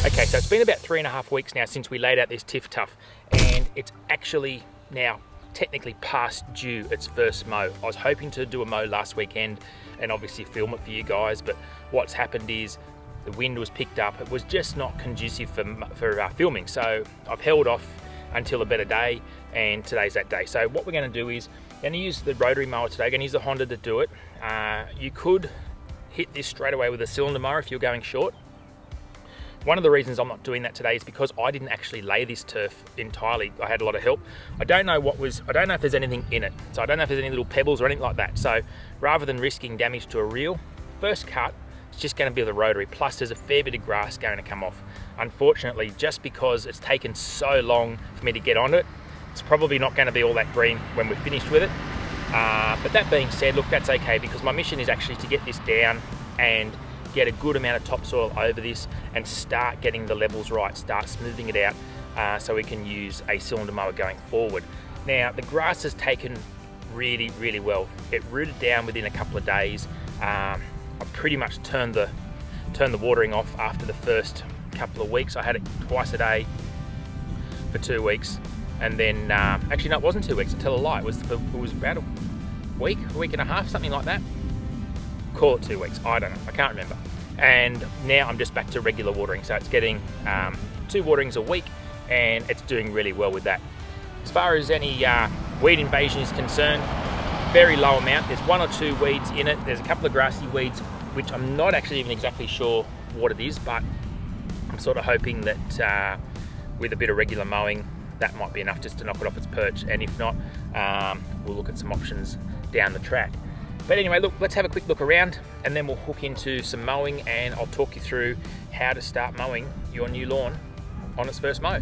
Okay, so it's been about 3.5 weeks now since we laid out this tiftuf, and it's actually now technically past due its first mow. I was hoping to do a mow last weekend and obviously film it for you guys, but what's happened is the wind was picked up. It was just not conducive for filming, so I've held off until a better day, and today's that day. So what we're going to do is going to use the rotary mower today. I'm going to use the Honda to do it. You could hit this straight away with a cylinder mower if you're going short. One of the reasons I'm not doing that today is because I didn't actually lay this turf entirely. I had a lot of help. I don't know if there's anything in it. So I don't know if there's any little pebbles or anything like that. So rather than risking damage to a reel, first cut, it's just going to be the rotary. Plus there's a fair bit of grass going to come off. Unfortunately, just because it's taken so long for me to get on it, it's probably not going to be all that green when we're finished with it. But that being said, look, that's okay, because my mission is actually to get this down and get a good amount of topsoil over this and start getting the levels right, start smoothing it out, so we can use a cylinder mower going forward. Now, the grass has taken really, really well. It rooted down within a couple of days. I pretty much turned the watering off after the first couple of weeks. I had it twice a day for 2 weeks, and then actually no, it wasn't 2 weeks, I tell a lie. It was about a week and a half, something like that. Call it 2 weeks, I don't know, I can't remember. And now I'm just back to regular watering, so it's getting 2 waterings a week, and it's doing really well with that. As far as any weed invasion is concerned, very low amount. There's 1 or 2 weeds in it. There's a couple of grassy weeds, which I'm not actually even exactly sure what it is, but I'm sort of hoping that with a bit of regular mowing, that might be enough just to knock it off its perch, and if not, we'll look at some options down the track. But anyway, look, let's have a quick look around, and then we'll hook into some mowing, and I'll talk you through how to start mowing your new lawn on its first mow.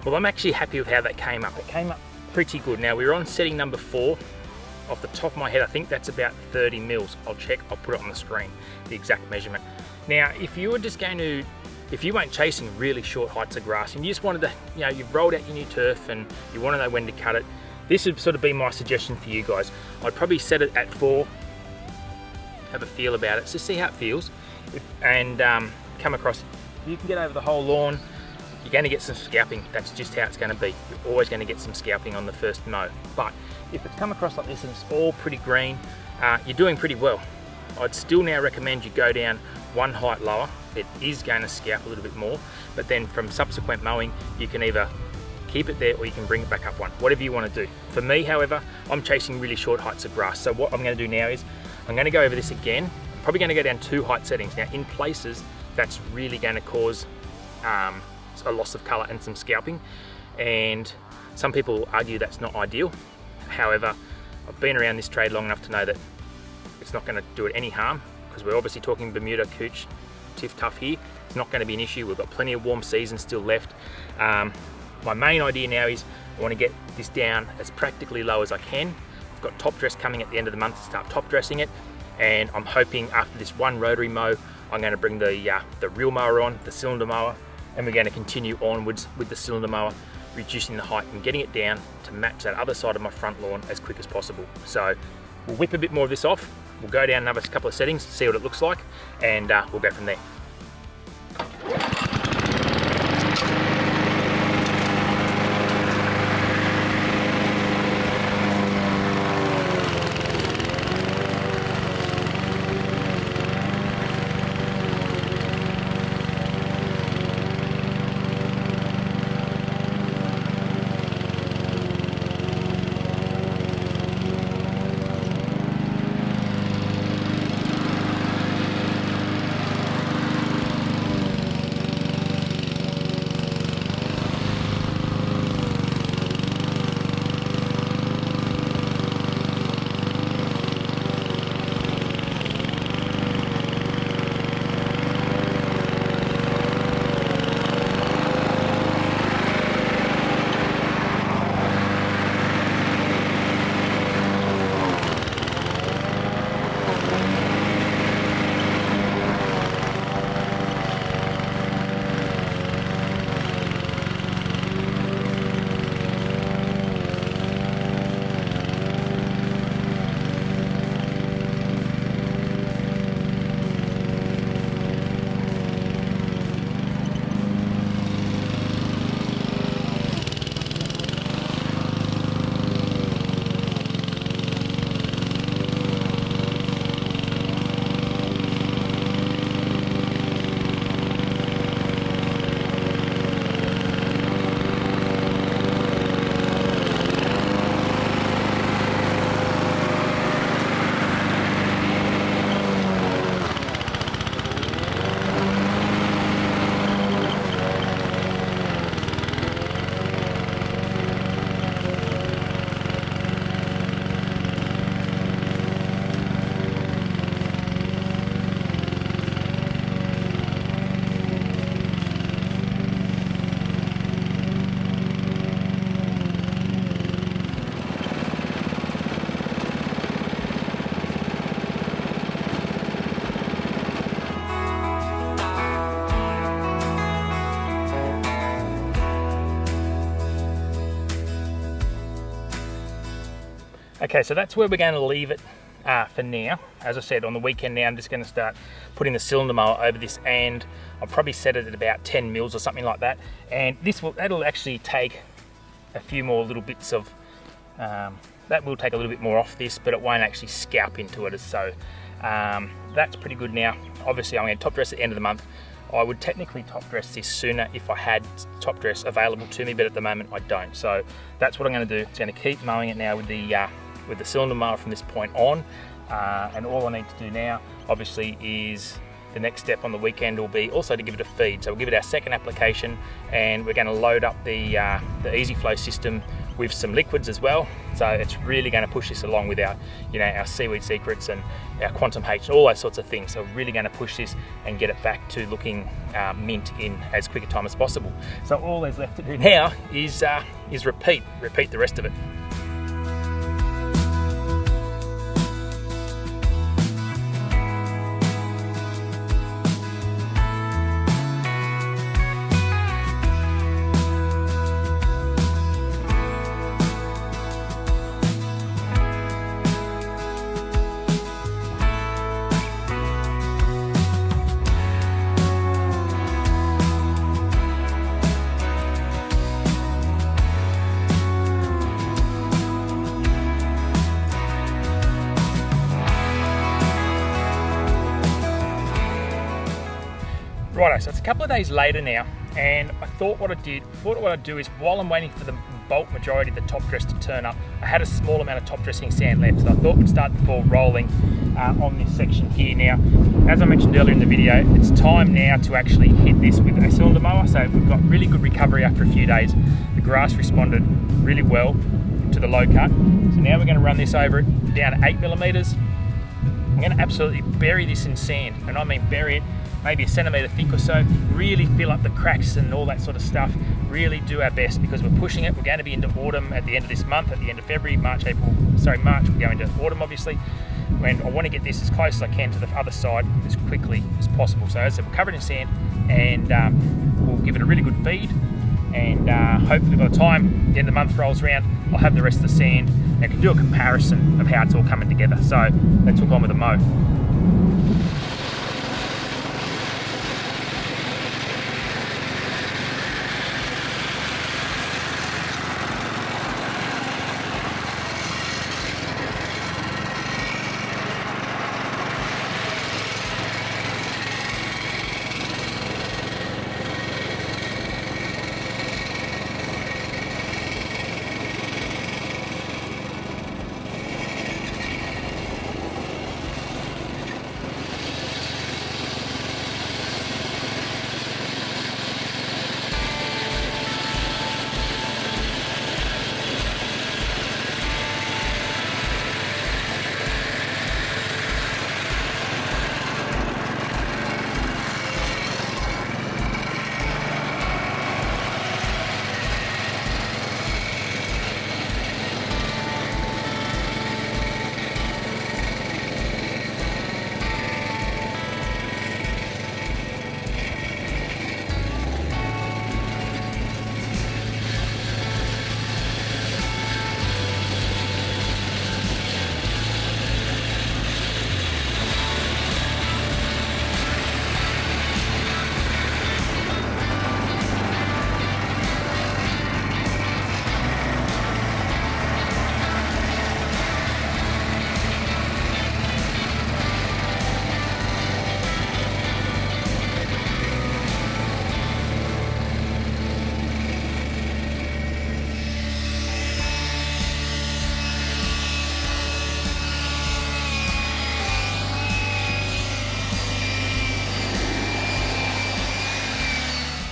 Well, I'm actually happy with how that came up. It came up pretty good. Now, we were on setting number 4. Off the top of my head, I think that's about 30 mils. I'll check, I'll put it on the screen, the exact measurement. Now, if you weren't chasing really short heights of grass and you just wanted to, you've rolled out your new turf and you want to know when to cut it, this would sort of be my suggestion for you guys. I'd probably set it at 4, have a feel about it, so see how it feels, and come across. You can get over the whole lawn. You're going to get some scalping. That's just how it's going to be. You're always going to get some scalping on the first mow. But if it's come across like this and it's all pretty green, you're doing pretty well. I'd still now recommend you go down 1 height lower. It is going to scalp a little bit more, but then from subsequent mowing, you can either keep it there or you can bring it back up 1, whatever you want to do. For me, however, I'm chasing really short heights of grass. So what I'm going to do now is I'm going to go over this again. I'm probably going to go down 2 height settings. Now, in places, that's really going to cause a loss of colour and some scalping, and some people argue that's not ideal. However, I've been around this trade long enough to know that it's not going to do it any harm, because we're obviously talking Bermuda Couch tiftuf here. It's not going to be an issue. We've got plenty of warm seasons still left. My main idea now is I want to get this down as practically low as I can. I've got top dress coming at the end of the month to start top dressing it, and I'm hoping after this one rotary mow I'm going to bring the real mower on, the cylinder mower, and we're going to continue onwards with the cylinder mower, reducing the height and getting it down to match that other side of my front lawn as quick as possible. So we'll whip a bit more of this off, we'll go down another couple of settings, see what it looks like, and we'll go from there. Okay, so that's where we're going to leave it for now. As I said, on the weekend now, I'm just going to start putting the cylinder mower over this, and I'll probably set it at about 10 mils or something like that. And that'll actually take a few more little bits of, that will take a little bit more off this, but it won't actually scalp into it. So that's pretty good now. Obviously, I'm going to top dress at the end of the month. I would technically top dress this sooner if I had top dress available to me, but at the moment I don't. So that's what I'm going to do. It's going to keep mowing it now with the cylinder mower from this point on, and all I need to do now obviously is the next step on the weekend will be also to give it a feed. So we'll give it our second application, and we're going to load up the Easy Flow system with some liquids as well. So it's really going to push this along with our, our Seaweed Secrets and our Quantum H, all those sorts of things. So really going to push this and get it back to looking mint in as quick a time as possible. So all there's left to do now is repeat the rest of it. Righto, so it's a couple of days later now, and I thought what I'd do is, while I'm waiting for the bulk majority of the top dress to turn up, I had a small amount of top dressing sand left, so I thought we'd start the ball rolling on this section here. Now, as I mentioned earlier in the video, it's time now to actually hit this with a cylinder mower. So we've got really good recovery after a few days. The grass responded really well to the low cut. So now we're going to run this over it down to 8 millimeters, I'm going to absolutely bury this in sand, and I mean bury it maybe a centimetre thick or so, really fill up the cracks and all that sort of stuff, really do our best because we're pushing it. We're going to be into autumn at the end of this month, at the end of February, March, we're going into autumn obviously, and I want to get this as close as I can to the other side as quickly as possible. So as I said, we're covered in sand, and we'll give it a really good feed, and hopefully by the time the end of the month rolls around, I'll have the rest of the sand and can do a comparison of how it's all coming together. So let's hook on with the mow.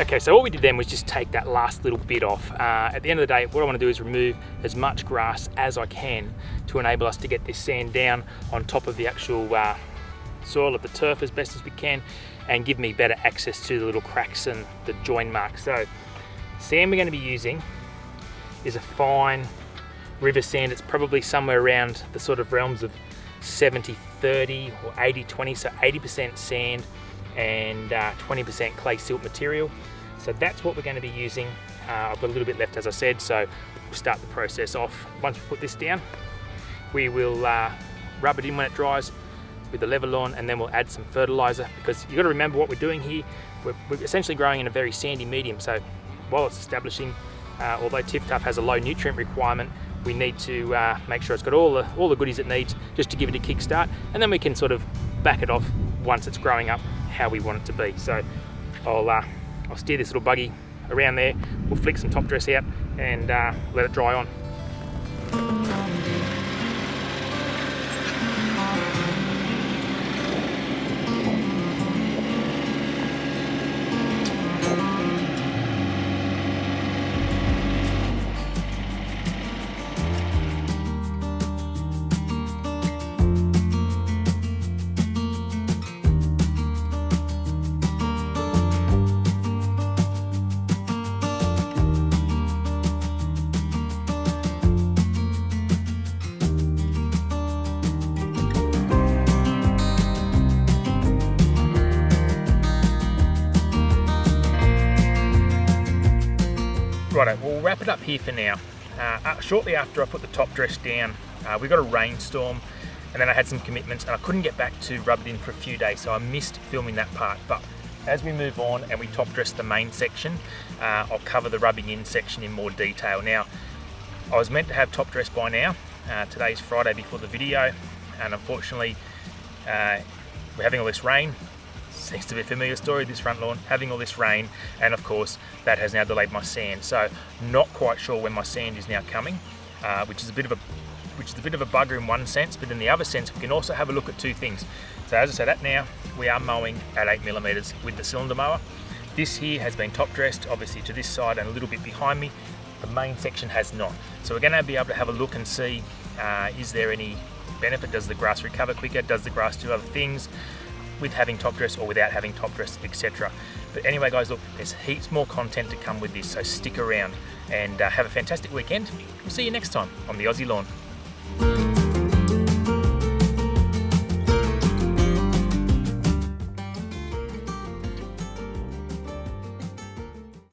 Okay, so what we did then was just take that last little bit off. At the end of the day, what I want to do is remove as much grass as I can to enable us to get this sand down on top of the actual soil of the turf as best as we can, and give me better access to the little cracks and the join marks. So sand we're going to be using is a fine river sand. It's probably somewhere around the sort of realms of 70-30 or 80-20, so 80% sand and 20% clay silt material. So that's what we're going to be using. I've got a little bit left, as I said, so we'll start the process off. Once we put this down, we will rub it in when it dries with the level on, and then we'll add some fertilizer, because you've got to remember what we're doing here. We're essentially growing in a very sandy medium, so while it's establishing, although tiftuf has a low nutrient requirement, we need to make sure it's got all the goodies it needs just to give it a kick start, and then we can sort of back it off once it's growing up how we want it to be. So I'll steer this little buggy around there, we'll flick some top dress out and let it dry on. Righto, we'll wrap it up here for now. Shortly after I put the top dress down, we got a rainstorm, and then I had some commitments and I couldn't get back to rub it in for a few days, so I missed filming that part. But as we move on and we top dress the main section, I'll cover the rubbing in section in more detail. Now, I was meant to have top dress by now. Today's Friday before the video, and unfortunately we're having all this rain. Seems to be a familiar story, this front lawn, having all this rain, and of course that has now delayed my sand. So not quite sure when my sand is now coming, which is a bit of a bugger in one sense, but in the other sense we can also have a look at two things. So as I said, at now we are mowing at 8mm with the cylinder mower. This here has been top dressed, obviously to this side and a little bit behind me. The main section has not. So we're going to be able to have a look and see is there any benefit? Does the grass recover quicker? Does the grass do other things with having top dress or without having top dress, etc. But anyway guys, look, there's heaps more content to come with this, so stick around and have a fantastic weekend. We'll see you next time on the Aussie Lawn.